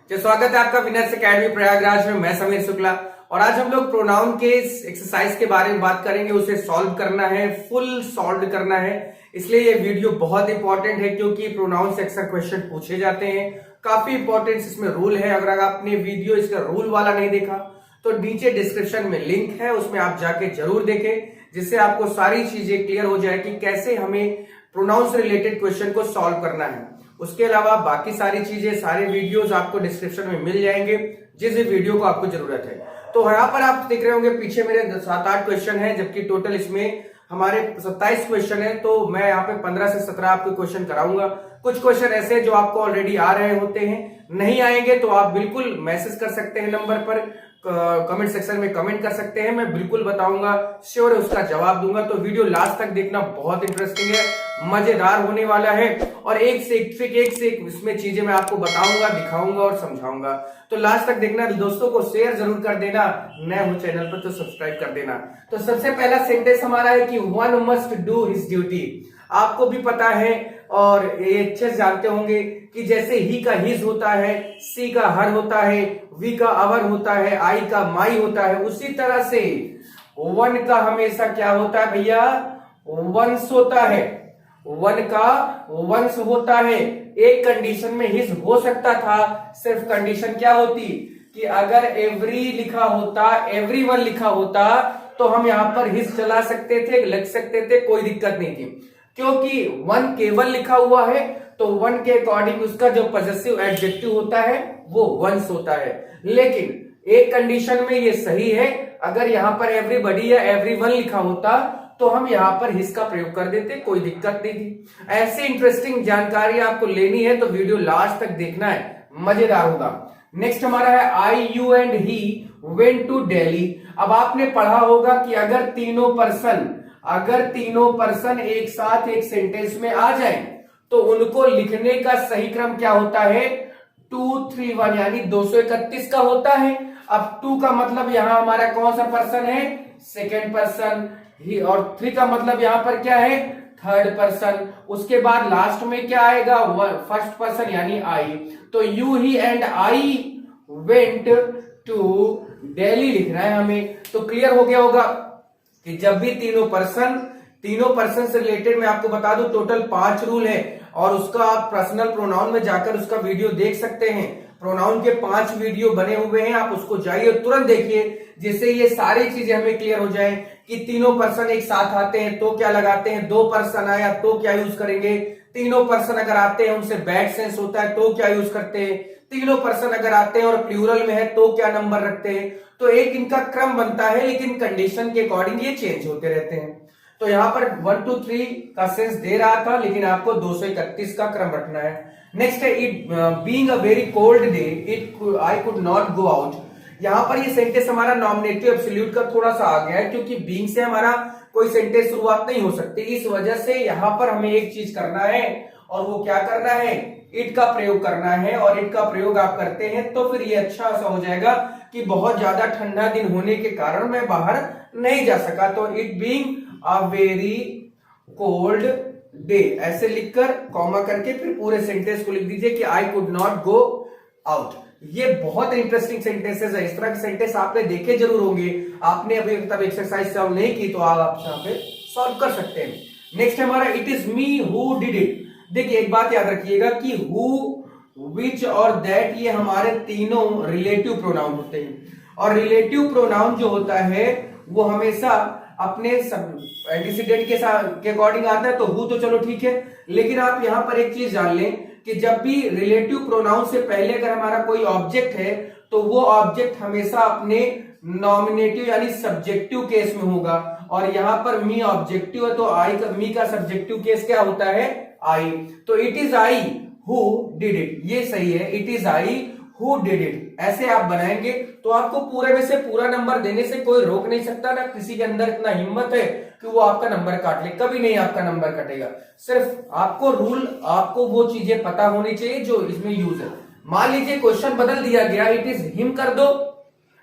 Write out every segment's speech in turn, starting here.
जो स्वागत है आपका विनर्स एकेडमी प्रयागराज में। मैं समीर शुक्ला और आज हम लोग प्रोनाउन के एक्सरसाइज के बारे में बात करेंगे। उसे सॉल्व करना है, फुल सॉल्व करना है। इसलिए ये वीडियो बहुत इंपॉर्टेंट है क्योंकि प्रोनाउन से अक्सर क्वेश्चन पूछे जाते हैं। काफी इंपॉर्टेंट इसमें रूल है। अगर आपने वीडियो इसका रूल वाला नहीं देखा तो नीचे डिस्क्रिप्शन में लिंक है, उसमें आप जाके जरूर देखें, जिससे आपको सारी चीजें क्लियर हो जाए कि कैसे हमें प्रोनाउन से रिलेटेड क्वेश्चन को सॉल्व करना है। उसके अलावा बाकी सारी चीजें, सारे वीडियोस आपको डिस्क्रिप्शन में मिल जाएंगे, जिस भी वीडियो को आपको जरूरत है। तो यहाँ पर आप देख रहे होंगे पीछे मेरे 7-8 क्वेश्चन है, जबकि टोटल इसमें हमारे 27 क्वेश्चन है। तो मैं यहाँ पे 15 से 17 आपको क्वेश्चन कराऊंगा। कुछ क्वेश्चन ऐसे जो आपको ऑलरेडी आ रहे होते हैं, नहीं आएंगे तो आप बिल्कुल मैसेज कर सकते हैं नंबर पर, कमेंट सेक्शन में कमेंट कर सकते हैं। मैं बिल्कुल बताऊंगा, श्योर है उसका जवाब दूंगा। तो वीडियो लास्ट तक देखना, बहुत इंटरेस्टिंग है, मजेदार होने वाला है और एक से एक इसमें चीजें मैं आपको बताऊंगा, दिखाऊंगा और समझाऊंगा। तो लास्ट तक देखना। दोस्तों को शेयर जरूर कर देना, नए हो चैनल पर तो सब्सक्राइब कर देना। तो सबसे पहला सेंटेंस हमारा है कि one must do his duty. आपको भी पता है और ये अच्छे से जानते होंगे कि जैसे ही का हिज होता है, सी का हर होता है, वी का अवर होता है, आई का माई होता है, उसी तरह से वन का हमेशा क्या होता है भैया? वंश होता है। वन का वंश होता है। एक कंडीशन में हिज हो सकता था, सिर्फ कंडीशन क्या होती कि अगर एवरी लिखा होता, एवरीवन लिखा होता तो हम यहां पर हिज चला सकते थे, लग सकते थे, कोई दिक्कत नहीं थी। क्योंकि वन केवल लिखा हुआ है तो वन के अकॉर्डिंग उसका जो पॉजेसिव एडजेक्टिव होता है वो वंस होता है। लेकिन एक कंडीशन में ये सही है, अगर यहां पर एवरीबॉडी या एवरीवन लिखा होता तो हम यहां पर हिज का प्रयोग कर देते, कोई दिक्कत नहीं थी। ऐसी इंटरेस्टिंग जानकारी आपको लेनी है तो वीडियो लास्ट तक देखना है, मजेदार होगा। नेक्स्ट हमारा है I, you and he went to Delhi. अब आपने पढ़ा होगा कि अगर तीनों पर्सन एक साथ एक सेंटेंस में आ जाएं तो उनको लिखने का सही क्रम क्या होता है? 2, 3, 1 यानी 231 का होता है। अब 2 का मतलब यहां हमारा कौन सा पर्सन है? Second person. ही और 3 का मतलब यहां पर क्या है? Third person. उसके बाद लास्ट में क्या आएगा? फर्स्ट पर्सन यानी आई। तो you, he and I went to Delhi लिखना है हमें। तो क्लियर हो गया होगा कि जब भी तीनों पर्सन से रिलेटेड, मैं आपको बता दूं टोटल 5 रूल है और उसका आप पर्सनल प्रोनाउन में जाकर उसका वीडियो देख सकते हैं। प्रोनाउन के 5 वीडियो बने हुए हैं, आप उसको जाइए तुरंत देखिए, जिससे ये सारी चीजें हमें क्लियर हो जाए कि तीनों पर्सन एक साथ आते हैं तो क्या लगाते हैं, 2 पर्सन आया तो क्या यूज करेंगे, तीनों पर्सन अगर आते हैं उनसे बैड सेंस होता है तो क्या यूज करते हैं, तीनों पर्सन अगर आते हैं और प्लूरल में है तो क्या नंबर रखते हैं। तो एक इनका क्रम बनता है, लेकिन कंडीशन के अकॉर्डिंग ये चेंज होते रहते हैं। तो यहां पर 1 2 3 का सेंस दे रहा था, लेकिन आपको 231 का क्रम रखना है। नेक्स्ट है it being a very cold day I could not go out. यहां पर ये सेंटेंस हमारा नॉमिनेटिव एब्सोल्यूट का थोड़ा सा आ गया है, क्योंकि बीइंग से हमारा कोई सेंटेंस शुरुआत नहीं हो सकती। इस वजह से यहां पर हमें एक चीज करना है, और वो क्या करना है? इट का प्रयोग करना है। और इट का प्रयोग आप करते हैं तो फिर ये अच्छा सा हो जाएगा कि बहुत ज्यादा ठंडा दिन होने के कारण मैं बाहर नहीं जा सका। तो it being a very cold day ऐसे लिखकर कॉमा करके फिर पूरे सेंटेंस को लिख दीजिए कि I could not go out. ये बहुत इंटरेस्टिंग सेंटेंसेस है। इस तरह के सेंटेंस आपने देखे जरूर होंगे। आपने अभी तक एक्सरसाइज सॉल्व नहीं की तो आप यहाँ पे सॉल्व कर सकते हैं। नेक्स्ट हमारा it is me who did it. देखिए एक बात याद रखिएगा कि हु, विच और दैट ये हमारे तीनों रिलेटिव प्रोनाउन होते हैं। और रिलेटिव प्रोनाउन जो होता है वो हमेशा अपने एंटीसीडेंट के अकॉर्डिंग आता है। तो हु तो चलो ठीक है, लेकिन आप यहां पर एक चीज जान लें कि जब भी रिलेटिव प्रोनाउन से पहले अगर हमारा कोई ऑब्जेक्ट है तो वो ऑब्जेक्ट हमेशा अपने नॉमिनेटिव यानी सब्जेक्टिव केस में होगा। और यहां पर मी ऑब्जेक्टिव है तो आई का, मी का सब्जेक्टिव केस क्या होता है? आई। तो it is I who did it, ये सही है। It is I who did it ऐसे आप बनाएंगे तो आपको पूरे में से पूरा नंबर देने से कोई रोक नहीं सकता। ना किसी के अंदर इतना हिम्मत है कि वो आपका नंबर काट ले, कभी नहीं आपका नंबर कटेगा। सिर्फ आपको रूल, आपको वो चीजें पता होनी चाहिए जो इसमें यूज है। मान लीजिए क्वेश्चन बदल दिया गया, इट इज हिम कर दो,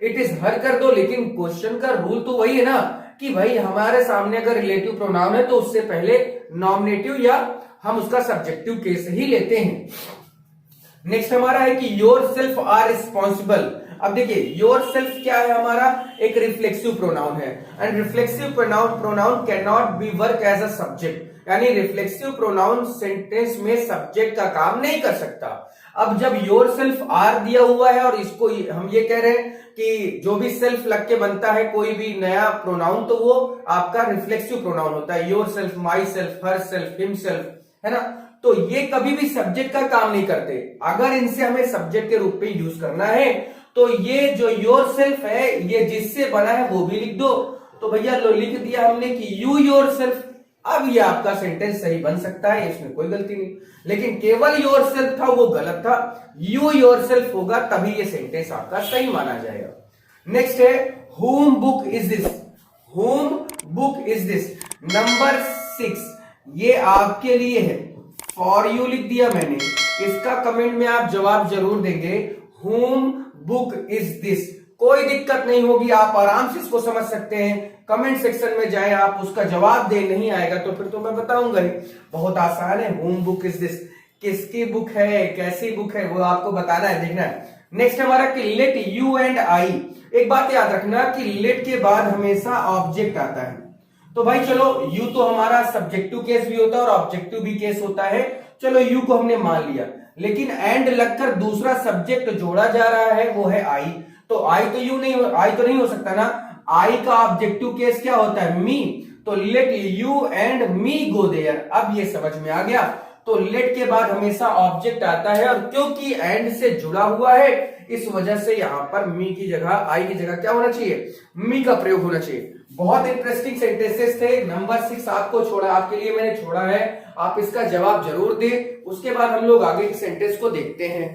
इट इज हर कर दो, लेकिन क्वेश्चन का रूल तो वही है ना कि भाई हमारे सामने अगर रिलेटिव प्रोनाउन है तो उससे पहले नॉमिनेटिव या हम उसका सब्जेक्टिव केस ही लेते हैं। नेक्स्ट हमारा है कि योर सेल्फ आर रिस्पॉन्सिबल। अब देखिए योर सेल्फ क्या है हमारा, एक रिफ्लेक्सिव प्रोनाउन है, and reflexive pronoun can not be work as a subject, यानी रिफ्लेक्सिव प्रोनाउन सेंटेंस में सब्जेक्ट का काम नहीं कर सकता। अब जब योर सेल्फ आर दिया हुआ है और इसको हम ये कह रहे हैं कि जो भी सेल्फ लग के बनता है कोई भी नया प्रोनाउन, तो वो आपका रिफ्लेक्सिव प्रोनाउन होता है, your self, my self, her self, him self, है ना। तो ये कभी भी सब्जेक्ट का काम नहीं करते। अगर इनसे हमें सब्जेक्ट के रूप में यूज करना है तो ये जो योर सेल्फ है ये जिससे बना है वो भी लिख दो। तो भैया लो लिख दिया हमने कि यू योर सेल्फ। अब ये आपका सेंटेंस सही बन सकता है, इसमें कोई गलती नहीं, लेकिन केवल योर सेल्फ था वो गलत था। यू योर सेल्फ होगा तभी ये सेंटेंस आपका सही माना जाएगा। नेक्स्ट है home book is this. Home book is this number 6, ये आपके लिए है। फॉर यू लिख दिया मैंने, इसका कमेंट में आप जवाब जरूर देंगे, होम बुक इज दिस। कोई दिक्कत नहीं होगी, आप आराम से इसको समझ सकते हैं। कमेंट सेक्शन में जाएं, आप उसका जवाब दे, नहीं आएगा तो फिर तो मैं बताऊंगा ही। बहुत आसान है, होम बुक इज दिस किसकी बुक है, कैसी बुक है, वो आपको बताना है, देखना है। नेक्स्ट हमारा कि लेट यू एंड आई। एक बात याद रखना कि लेट के बाद हमेशा ऑब्जेक्ट आता है। तो भाई चलो यू तो हमारा सब्जेक्टिव केस भी होता है और ऑब्जेक्टिव भी केस होता है, चलो यू को हमने मान लिया, लेकिन एंड लगकर दूसरा सब्जेक्ट जोड़ा जा रहा है वो है आई। तो आई तो यू नहीं, आई तो नहीं हो सकता ना। आई का ऑब्जेक्टिव केस क्या होता है, मी। तो let you and me go there. अब ये समझ में आ गया। तो लेट के बाद हमेशा ऑब्जेक्ट आता है, और क्योंकि एंड से जुड़ा हुआ है इस वजह से यहां पर मी की जगह, आई की जगह क्या होना चाहिए, मी का प्रयोग होना चाहिए। बहुत इंटरेस्टिंग सेंटेंसेस थे। नंबर 6 आपको छोड़ा, आपके लिए मैंने छोड़ा है, आप इसका जवाब जरूर दें। उसके बाद हम लोग आगे के सेंटेंस को देखते हैं।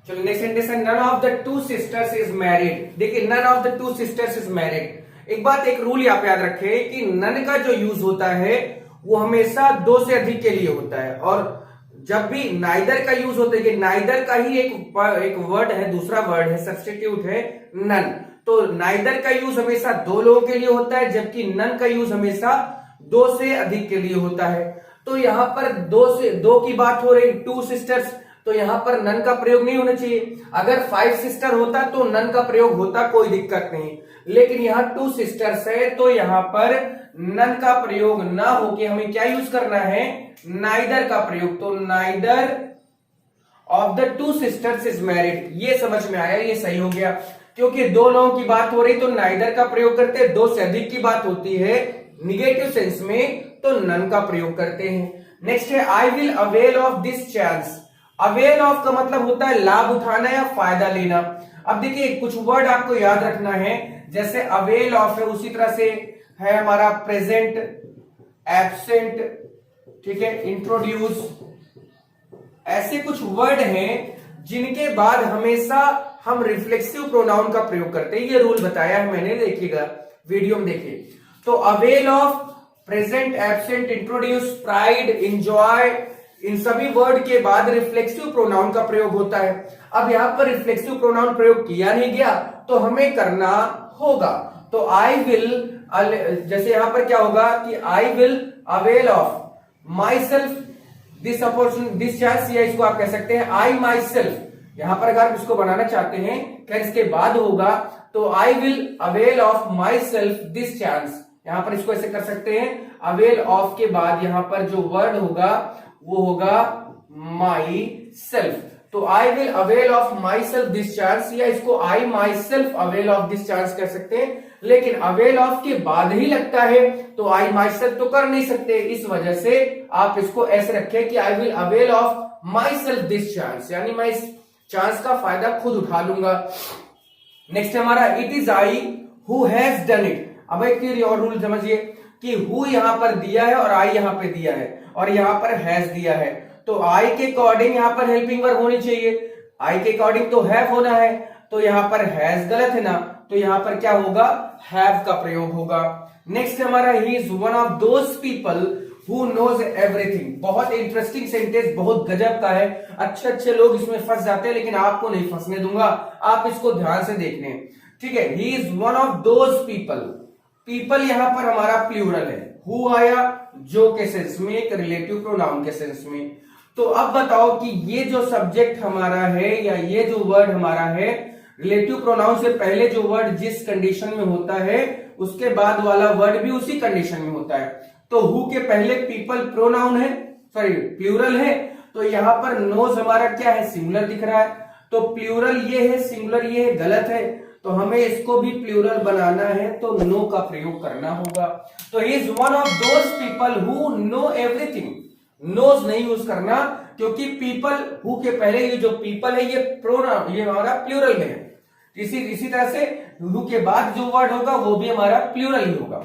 चलो नेक्स्ट सेंटेंस है none of the two sisters is married. देखिए none of the two sisters is married. एक बात, एक रूल यहाँ पे याद रखें कि नन का जो यूज होता है वो हमेशा दो से अधिक के लिए होता है, और जब भी नाइदर का यूज होता है, नाइदर का ही एक वर्ड है, दूसरा वर्ड है, सब्स्टिट्यूट है नन। तो नाइदर का यूज हमेशा दो लोगों के लिए होता है, जबकि नन का यूज हमेशा दो से अधिक के लिए होता है। तो यहां पर दो की बात हो रही, टू सिस्टर्स, तो यहां पर नन का प्रयोग नहीं होना चाहिए। अगर 5 सिस्टर होता तो नन का प्रयोग होता, कोई दिक्कत नहीं, लेकिन यहाँ 2 सिस्टर्स है तो यहां पर नन का प्रयोग ना होके हमें क्या यूज करना है, नाइदर का प्रयोग। तो neither of the 2 sisters is married. ये समझ में आया, ये सही हो गया, क्योंकि दो लोगों की बात हो रही तो नाइदर का प्रयोग करते हैं, दो से अधिक की बात होती है निगेटिव सेंस में तो नन का प्रयोग करते हैं। नेक्स्ट है आई will avail of this chance. Avail of का मतलब होता है लाभ उठाना या फायदा लेना। अब देखिए कुछ वर्ड आपको याद रखना है, जैसे अवेल ऑफ है उसी तरह से है हमारा प्रेजेंट, एब्सेंट, ठीक है, इंट्रोड्यूस, ऐसे कुछ वर्ड हैं जिनके बाद हमेशा हम रिफ्लेक्सिव प्रोनाउन का प्रयोग करते हैं। ये रूल बताया है मैंने, देखिएगा वीडियो में देखिए। तो avail of, present, absent, introduce, pride, enjoy, इन सभी वर्ड के बाद रिफ्लेक्सिव प्रोनाउन का प्रयोग होता है। अब यहां पर रिफ्लेक्सिव प्रोनाउन प्रयोग किया नहीं गया तो हमें करना होगा। तो आई विल, जैसे यहां पर क्या होगा कि आई will avail of myself this opportunity, this chance, या इसको आप कह सकते हैं आई माई सेल्फ। यहां पर अगर इसको बनाना चाहते हैं क्या इसके बाद होगा, तो I will avail of myself this chance. यहां पर इसको ऐसे कर सकते हैं, अवेल ऑफ के बाद यहां पर जो वर्ड होगा वो होगा माई सेल्फ। तो I will avail of myself this chance, या इसको I myself avail of this chance कर सकते हैं, लेकिन अवेल ऑफ के बाद ही लगता है तो आई माई सेल्फ तो कर नहीं सकते। इस वजह से आप इसको ऐसे रखें कि आई will avail of myself this chance, यानी मैं इस चांस का फायदा खुद उठा लूंगा। नेक्स्ट हमारा it is I who has done it. अब एक और रूल समझिए कि हु यहां पर दिया है और आई यहां पे दिया है और यहां पर हैज दिया है, तो आई के अकॉर्डिंग यहां पर हेल्पिंग वर्ब होनी चाहिए, आई के अकॉर्डिंग तो हैव होना है, तो यहां पर हैज गलत है ना, तो यहां पर क्या होगा, हैव का प्रयोग होगा। नेक्स्ट हमारा he is one of those people who knows everything. बहुत इंटरेस्टिंग सेंटेंस, बहुत गजब का है, अच्छे अच्छे लोग इसमें फंस जाते हैं, लेकिन आपको नहीं फंसने दूंगा, आप इसको ध्यान से देखने, ठीक है। ही is one of those people. People यहां पर हमारा प्लूरल है, हु आया जो के सेंस में, एक रिलेटिव प्रोनाउन के सेंस में, तो अब बताओ कि ये जो सब्जेक्ट हमारा है या ये जो वर्ड हमारा है, रिलेटिव प्रोनाउन से पहले जो वर्ड जिस कंडीशन में होता है उसके बाद वाला वर्ड भी उसी कंडीशन में होता है। तो हु के पहले पीपल प्रोनाउन है, सॉरी प्लूरल है, तो यहां पर नोज हमारा क्या है, सिंगुलर दिख रहा है। तो प्लूरल ये है, सिंगुलर ये है, गलत है। तो हमें इसको भी प्लूरल बनाना है तो नो का प्रयोग करना होगा। तो he is one of those people who know everything. Knows नहीं यूज करना, क्योंकि पीपल हु के पहले ये जो पीपल है ये प्रोनाउन, ये हमारा प्लूरल में है। इसी तरह से हु के बाद जो वर्ड होगा वो भी हमारा प्लूरल ही होगा।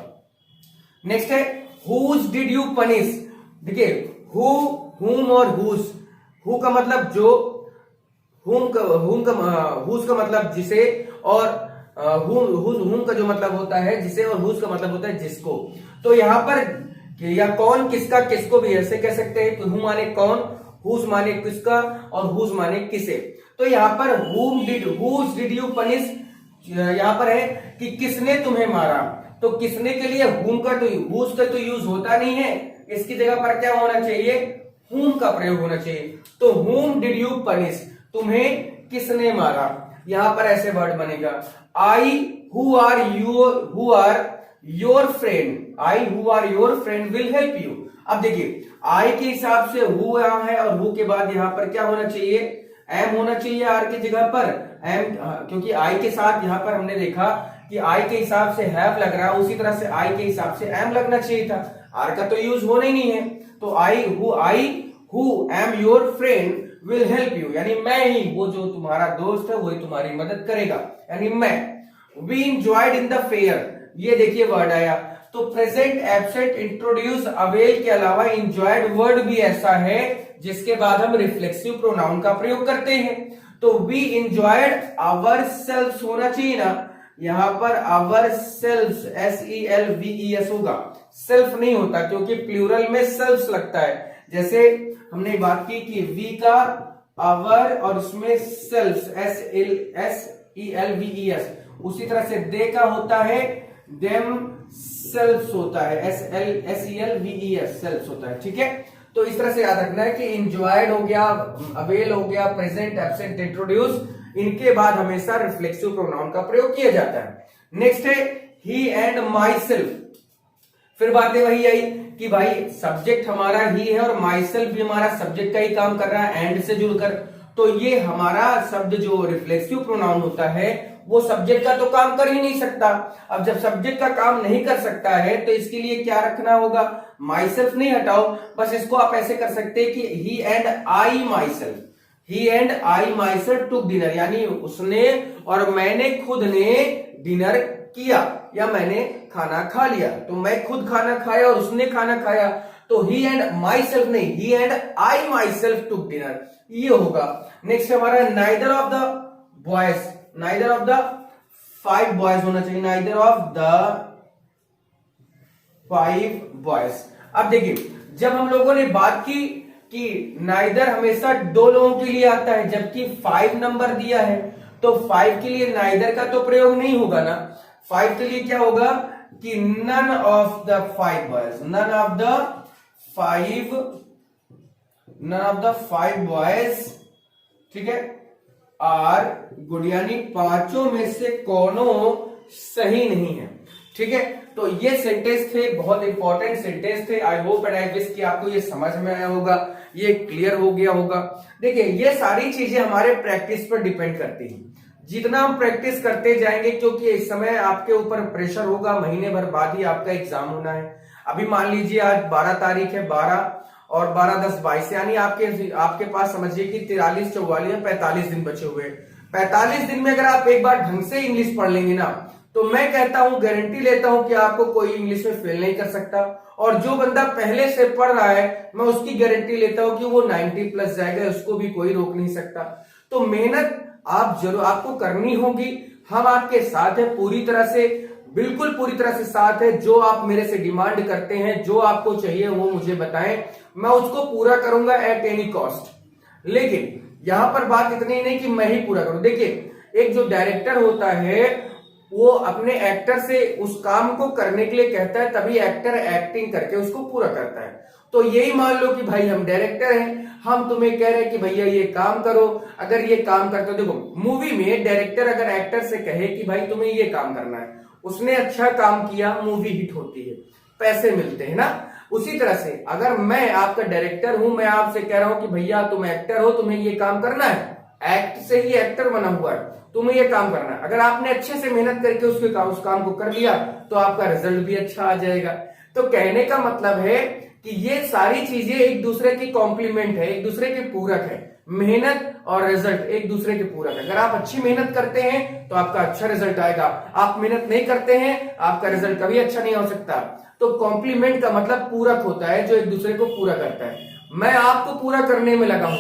नेक्स्ट है हुज डिड यू पनिश। देखिए हु, हुम और हुज। हु का मतलब जो, हुज का मतलब जिसे, और हुम का जो मतलब होता है जिसे, और हुज का मतलब होता है जिसको। तो यहाँ पर या कौन किसका, किसको भी ऐसे कह सकते हैं। तो हु माने कौन, हुज माने किसका, और हुज माने किसे। तो यहाँ पर हुज डिड यू पनिश यहाँ पर है कि किसने तुम्हें मारा। तो किसने के लिए हुम का, तो हुज का तो यूज होता नहीं है, इसकी जगह पर क्या होना चाहिए, हुम का प्रयोग होना चाहिए। तो हुम डिड यू पनिश, तुम्हें किसने मारा, यहां पर ऐसे वर्ड बनेगा। I who are your friend, I who are your friend will help you. अब देखिए आई के हिसाब से हु यहां है, और हु के बाद यहां पर क्या होना चाहिए, एम होना चाहिए आर की जगह पर एम, क्योंकि आई के साथ यहां पर हमने देखा कि आई के हिसाब से हैव लग रहा है, उसी तरह से आई के हिसाब से एम लगना चाहिए था। आर का तो यूज होना ही नहीं है। तो I who am your friend will help you, यानी मैं ही, वो जो तुम्हारा दोस्त है वही तुम्हारी मदद करेगा, यानी मैं। We enjoyed in the fair, ये देखिए वर्ड आया। तो प्रेजेंट, एब्सेंट, इंट्रोड्यूस, अवेल के अलावा इंजॉयड वर्ड भी ऐसा है जिसके बाद हम रिफ्लेक्सिव प्रोनाउन का प्रयोग करते हैं। तो वी इंजॉयड आवर सेल्व्स होना चाहिए ना, यहां पर आवर सेल्व्स SELVES होगा, सेल्फ नहीं होता, क्योंकि प्लूरल में सेल्व्स लगता है। जैसे हमने बात की कि वी का आवर और उसमें सेल्व्स SELVES, उसी तरह से दे का होता है देम सेल्व्स होता है, SELVES सेल्व्स होता है। ठीक है, तो इस तरह से याद रखना है कि इंजॉयड हो गया, अवेल हो गया, प्रेजेंट, एब्सेंट, इंट्रोड्यूस, इनके बाद हमेशा रिफ्लेक्सिव प्रोनाउन का प्रयोग किया जाता है। नेक्स्ट है ही एंड माई सेल्फ। फिर बातें वही आई कि भाई सब्जेक्ट हमारा ही है और माई सेल्फ भी हमारा सब्जेक्ट का ही काम कर रहा है एंड से जुड़कर। तो ये हमारा शब्द जो रिफ्लेक्सिव प्रोनाउन होता है वो सब्जेक्ट का तो काम कर ही नहीं सकता। अब जब सब्जेक्ट का काम नहीं कर सकता है तो इसके लिए क्या रखना होगा, माई सेल्फ नहीं हटाओ, बस इसको आप ऐसे कर सकते हैं कि he and I myself, he and I myself took dinner, यानी उसने और मैंने खुद ने डिनर किया या मैंने खाना खा लिया। तो मैं खुद खाना खाया और उसने खाना खाया, तो ही एंड माई सेल्फ नहीं, he and I myself took dinner, ये होगा। नेक्स्ट हमारा neither of the boys, neither of the 5 boys होना चाहिए, नाइदर ऑफ द 5 बॉयज। अब देखिए जब हम लोगों ने बात की कि नाइदर हमेशा 2 लोगों के लिए आता है, जबकि 5 नंबर दिया है तो 5 के लिए नाइदर का तो प्रयोग नहीं होगा ना। 5 के लिए क्या होगा कि none of the 5 boys, none of the 5 boys, ठीक है, आर गुड, यानी 5 में से कोनो सही नहीं है। ठीक है, तो ये सेंटेंस थे, बहुत इंपॉर्टेंट सेंटेंस थे। I hope and I wish कि आपको ये समझ में आया होगा, ये क्लियर हो गया होगा। देखिए ये सारी चीजें हमारे प्रैक्टिस पर डिपेंड करती हैं, जितना हम प्रैक्टिस करते जाएंगे, क्योंकि इस समय आपके ऊपर प्रेशर होगा, महीने भर बाद ही आपका एग्जाम होना है। अभी मान लीजिए आज 12 तारीख है, 12 और 12 10 22, यानी आपके पास समझिए कि 43 44 या 45 दिन बचे हुए। 45 दिन में अगर आप एक बार ढंग से इंग्लिश पढ़ लेंगे ना, तो मैं कहता हूं, गारंटी लेता हूं कि आपको कोई इंग्लिश में फेल नहीं कर सकता। और जो बंदा पहले से पढ़ रहा है, मैं उसकी गारंटी लेता हूं कि वो 90 प्लस जाएगा, उसको भी कोई रोक नहीं सकता। तो मेहनत आप जरूर आपको करनी होगी, हम आपके साथ है पूरी तरह से, बिल्कुल पूरी तरह से साथ है। जो आप मेरे से डिमांड करते हैं, जो आपको चाहिए वो मुझे बताएं, मैं उसको पूरा करूंगा एट एनी कॉस्ट। लेकिन यहां पर बात इतनी नहीं कि मैं ही पूरा करूं। देखिए एक जो डायरेक्टर होता है वो अपने एक्टर से उस काम को करने के लिए कहता है, तभी एक्टर एक्टिंग करके उसको पूरा करता है। तो यही मान लो कि भाई हम डायरेक्टर हैं, हम तुम्हें कह रहे हैं कि भैया ये काम करो, अगर ये काम करते हो, देखो मूवी में डायरेक्टर अगर एक्टर से कहे कि भाई तुम्हें ये काम करना है, उसने अच्छा काम किया, मूवी हिट होती है, पैसे मिलते हैं ना। उसी तरह से अगर मैं आपका डायरेक्टर हूं, मैं आपसे कह रहा हूं कि भैया तुम एक्टर हो, तुम्हें ये काम करना है, एक्ट से ही एक्टर बना हुआ है, तुम्हें ये काम करना है, अगर आपने अच्छे से मेहनत करके उस काम को कर लिया तो आपका रिजल्ट भी अच्छा आ जाएगा। तो कहने का मतलब है कि ये सारी चीजें एक दूसरे की कॉम्प्लीमेंट है, एक दूसरे के पूरक है। मेहनत और रिजल्ट एक दूसरे के पूरक है। अगर आप अच्छी मेहनत करते हैं तो आपका अच्छा रिजल्ट आएगा, आप मेहनत नहीं करते हैं आपका रिजल्ट कभी अच्छा नहीं हो सकता। तो कॉम्प्लीमेंट का मतलब पूरक होता है, जो एक दूसरे को पूरा करता है। मैं आपको पूरा करने में लगा हूं,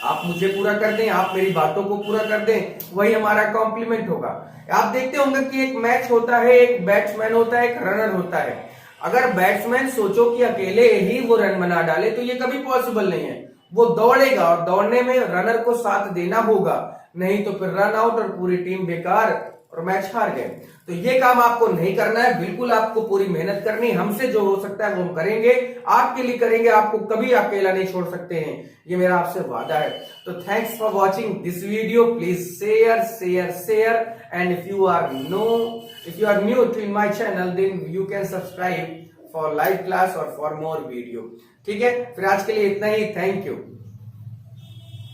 आप मुझे पूरा कर दें, आप मेरी बातों को पूरा कर दें, वही हमारा कॉम्प्लीमेंट होगा। आप देखते होंगे कि एक मैच होता है, एक बैट्समैन होता है, एक रनर होता है। अगर बैट्समैन सोचो कि अकेले ही वो रन बना डाले तो ये कभी पॉसिबल नहीं है। वो दौड़ेगा और दौड़ने में रनर को साथ देना होगा, नहीं तो फिर रन आउट और पूरी टीम बेकार और मैच हार गए। तो ये काम आपको नहीं करना है, बिल्कुल आपको पूरी मेहनत करनी, हमसे जो हो सकता है वो हम करेंगे, आपके लिए करेंगे, आपको कभी अकेला नहीं छोड़ सकते हैं, ये मेरा आपसे वादा है। तो thanks for watching this video, please share and if you are new to my channel then you can subscribe for live class और फॉर मोर वीडियो। ठीक है, फिर आज के लिए इतना ही, थैंक यू।